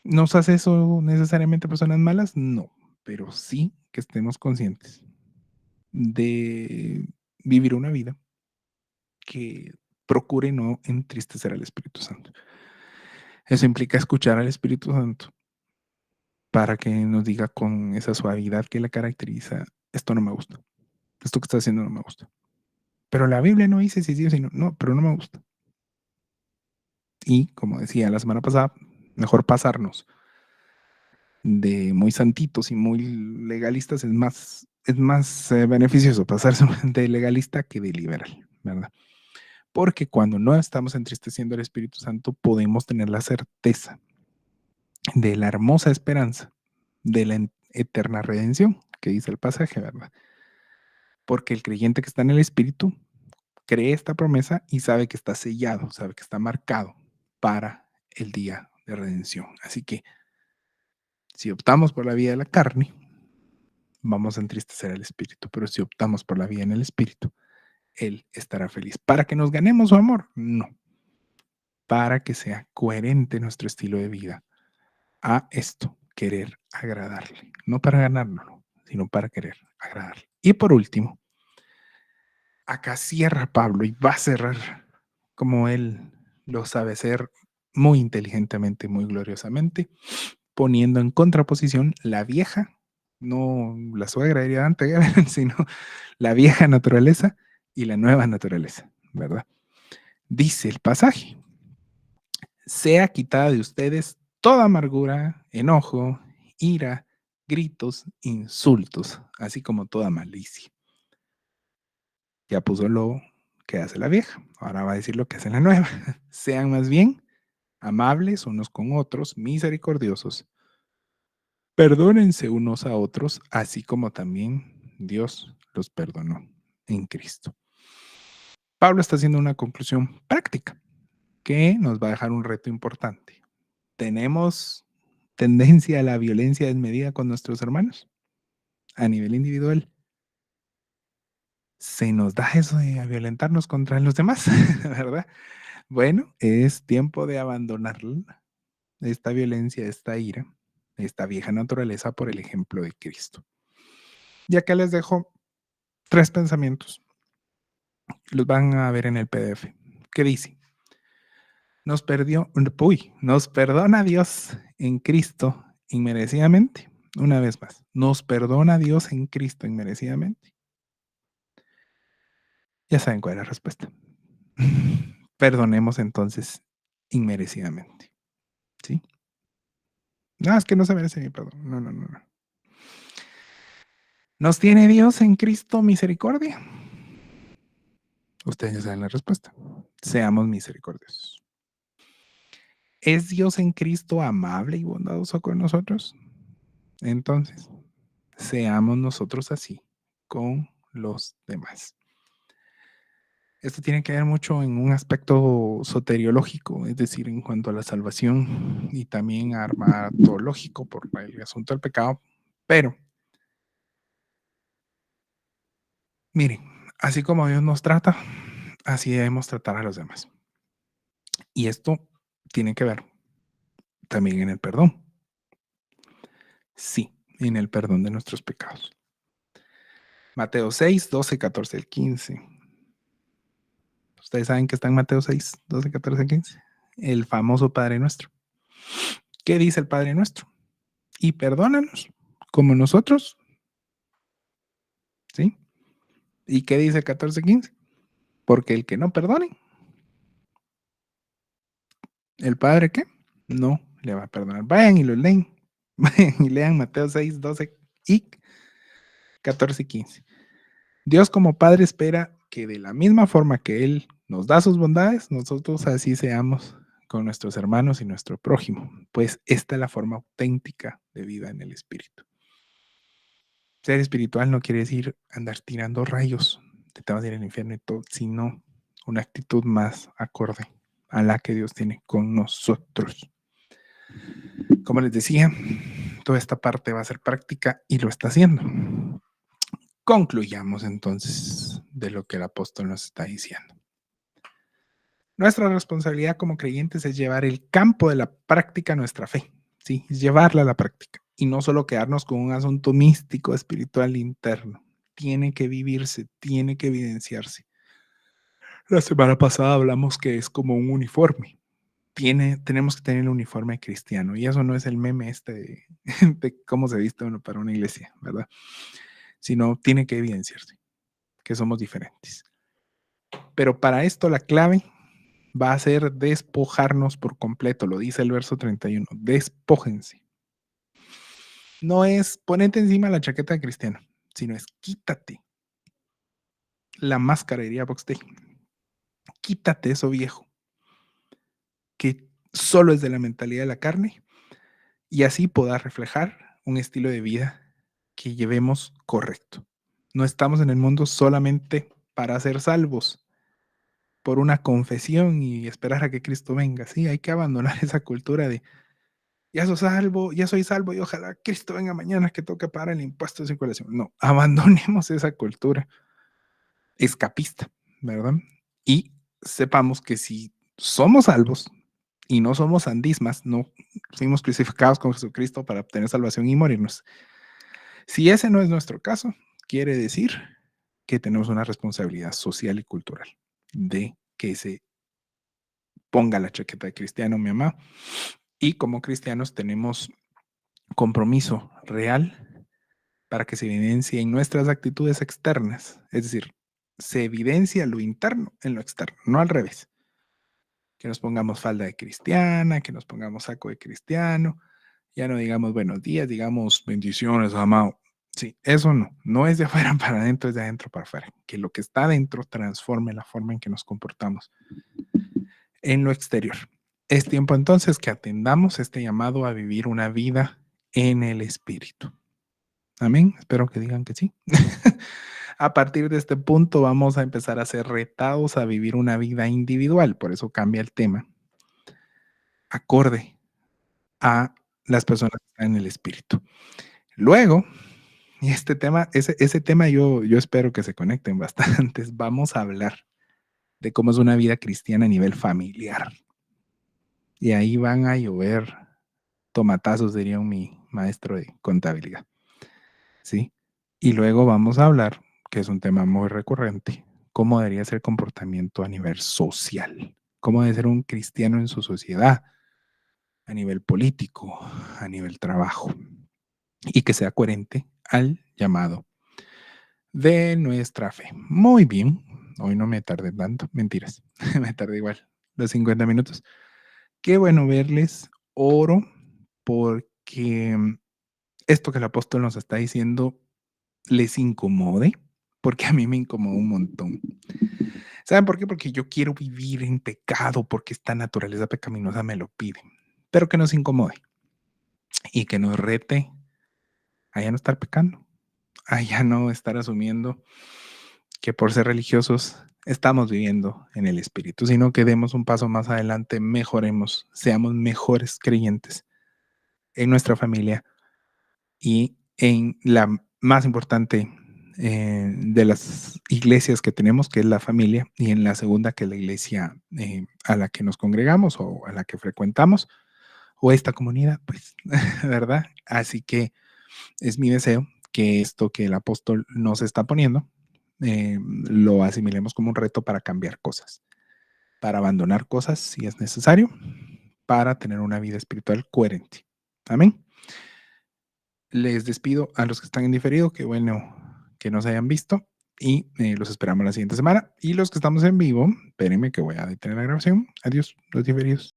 ¿Nos hace eso necesariamente personas malas? No, pero sí que estemos conscientes de vivir una vida que procure no entristecer al Espíritu Santo. Eso implica escuchar al Espíritu Santo para que nos diga con esa suavidad que la caracteriza, esto no me gusta, esto que está haciendo no me gusta. Pero la Biblia no dice si sí o si no, no, pero no me gusta. Y como decía la semana pasada, mejor pasarnos de muy santitos y muy legalistas es más es más beneficioso pasarse de legalista que de liberal, ¿verdad? Porque cuando no estamos entristeciendo al Espíritu Santo, podemos tener la certeza de la hermosa esperanza de la eterna redención, que dice el pasaje, ¿verdad? Porque el creyente que está en el Espíritu cree esta promesa y sabe que está sellado, sabe que está marcado para el día de redención. Así que si optamos por la vía de la carne, vamos a entristecer al Espíritu, pero si optamos por la vía en el Espíritu, Él estará feliz. ¿Para que nos ganemos su amor? No, para que sea coherente nuestro estilo de vida a esto, querer agradarle, no para ganárnoslo, sino para querer agradarle. Y por último, acá cierra Pablo y va a cerrar como él lo sabe hacer muy inteligentemente, muy gloriosamente, poniendo en contraposición la vieja, no la suegra diría Dante, sino la vieja naturaleza y la nueva naturaleza, ¿verdad? Dice el pasaje, sea quitada de ustedes toda amargura, enojo, ira, gritos, insultos, así como toda malicia. Ya puso lo que hace la vieja, ahora va a decir lo que hace la nueva. Sean más bien amables unos con otros, misericordiosos. Perdónense unos a otros, así como también Dios los perdonó en Cristo. Pablo está haciendo una conclusión práctica que nos va a dejar un reto importante. ¿Tenemos tendencia a la violencia desmedida con nuestros hermanos a nivel individual? ¿Se nos da eso de violentarnos contra los demás? ¿Verdad? Bueno, es tiempo de abandonar esta violencia, esta ira, esta vieja naturaleza por el ejemplo de Cristo. Y acá les dejo 3 pensamientos. Los van a ver en el PDF. ¿Qué dice? Nos perdona Dios en Cristo inmerecidamente. Una vez más, nos perdona Dios en Cristo inmerecidamente. Ya saben cuál es la respuesta. Perdonemos entonces inmerecidamente. ¿Sí? No, es que no se merece mi perdón. No, no, no, no. ¿Nos tiene Dios en Cristo misericordia? Ustedes ya saben la respuesta. Seamos misericordiosos. ¿Es Dios en Cristo amable y bondadoso con nosotros? Entonces, seamos nosotros así con los demás. Esto tiene que ver mucho en un aspecto soteriológico, es decir, en cuanto a la salvación y también armatológico por el asunto del pecado. Pero, miren, así como Dios nos trata, así debemos tratar a los demás. Y esto tiene que ver también en el perdón. Sí, en el perdón de nuestros pecados. Mateo 6, 12, 14 al 15. Ustedes saben que está en Mateo 6, 12, 14 al 15. El famoso Padre Nuestro. ¿Qué dice el Padre Nuestro? Y perdónanos como nosotros. ¿Sí? ¿Y qué dice el 14, 15? Porque el que no perdone, ¿el Padre qué? No le va a perdonar. Vayan y lo leen. Vayan y lean Mateo 6, 12 y 14 y 15. Dios como Padre espera que de la misma forma que Él nos da sus bondades, nosotros así seamos con nuestros hermanos y nuestro prójimo. Pues esta es la forma auténtica de vida en el Espíritu. Ser espiritual no quiere decir andar tirando rayos, te vas a ir al infierno y todo, sino una actitud más acorde a la que Dios tiene con nosotros. Como les decía, toda esta parte va a ser práctica y lo está haciendo. Concluyamos entonces de lo que el apóstol nos está diciendo. Nuestra responsabilidad como creyentes es llevar el campo de la práctica a nuestra fe, ¿sí? Es llevarla a la práctica y no solo quedarnos con un asunto místico, espiritual interno. Tiene que vivirse, tiene que evidenciarse. La semana pasada hablamos que es como un uniforme. Tenemos que tener el uniforme cristiano y eso no es el meme este de cómo se viste uno para una iglesia, ¿verdad? Sino tiene que evidenciarse que somos diferentes. Pero para esto la clave va a ser despojarnos por completo, lo dice el verso 31, despójense. No es ponete encima la chaqueta de cristiano, sino es quítate la mascarería Box Day. Quítate eso viejo, que solo es de la mentalidad de la carne, y así podrás reflejar un estilo de vida que llevemos correcto. No estamos en el mundo solamente para ser salvos por una confesión y esperar a que Cristo venga. Sí, hay que abandonar esa cultura de ya soy salvo, ya soy salvo y ojalá Cristo venga mañana que toque pagar el impuesto de circulación. No, abandonemos esa cultura escapista, ¿verdad? Y sepamos que si somos salvos y no somos sandismas, no fuimos crucificados con Jesucristo para obtener salvación y morirnos. Si ese no es nuestro caso, quiere decir que tenemos una responsabilidad social y cultural de que se ponga la chaqueta de cristiano, mi mamá, y como cristianos tenemos compromiso real para que se evidencie en nuestras actitudes externas, es decir, se evidencia lo interno en lo externo, no al revés. Que nos pongamos falda de cristiana, que nos pongamos saco de cristiano, ya no digamos buenos días, digamos bendiciones, amado. Sí, eso no, no es de afuera para adentro, es de adentro para afuera. Que lo que está adentro transforme la forma en que nos comportamos en lo exterior. Es tiempo entonces que atendamos este llamado a vivir una vida en el Espíritu. Amén. Espero que digan que sí. A partir de este punto vamos a empezar a ser retados a vivir una vida individual. Por eso cambia el tema. Acorde a las personas que están en el Espíritu. Luego, y este tema, ese tema yo espero que se conecten bastantes. Vamos a hablar de cómo es una vida cristiana a nivel familiar. Y ahí van a llover tomatazos, diría mi maestro de contabilidad. ¿Sí? Y luego vamos a hablar, que es un tema muy recurrente, cómo debería ser el comportamiento a nivel social, cómo debe ser un cristiano en su sociedad, a nivel político, a nivel trabajo, y que sea coherente al llamado de nuestra fe. Muy bien, hoy no me tardé tanto, mentiras, me tardé igual los 50 minutos. Qué bueno verles, oro, porque esto que el apóstol nos está diciendo les incomode, porque a mí me incomoda un montón. ¿Saben por qué? Porque yo quiero vivir en pecado, porque esta naturaleza pecaminosa me lo pide, pero que nos incomode y que nos rete a ya no estar pecando, a ya no estar asumiendo que por ser religiosos estamos viviendo en el Espíritu, sino que demos un paso más adelante, mejoremos, seamos mejores creyentes en nuestra familia y en la más importante de las iglesias que tenemos, que es la familia, y en la segunda, que es la iglesia a la que nos congregamos o a la que frecuentamos, o esta comunidad, pues, ¿verdad? Así que es mi deseo que esto que el apóstol nos está poniendo, lo asimilemos como un reto para cambiar cosas, para abandonar cosas si es necesario, para tener una vida espiritual coherente. Amén. Les despido a los que están en diferido, que bueno que nos hayan visto y los esperamos la siguiente semana. Y los que estamos en vivo, espérenme que voy a detener la grabación. Adiós, los diferidos.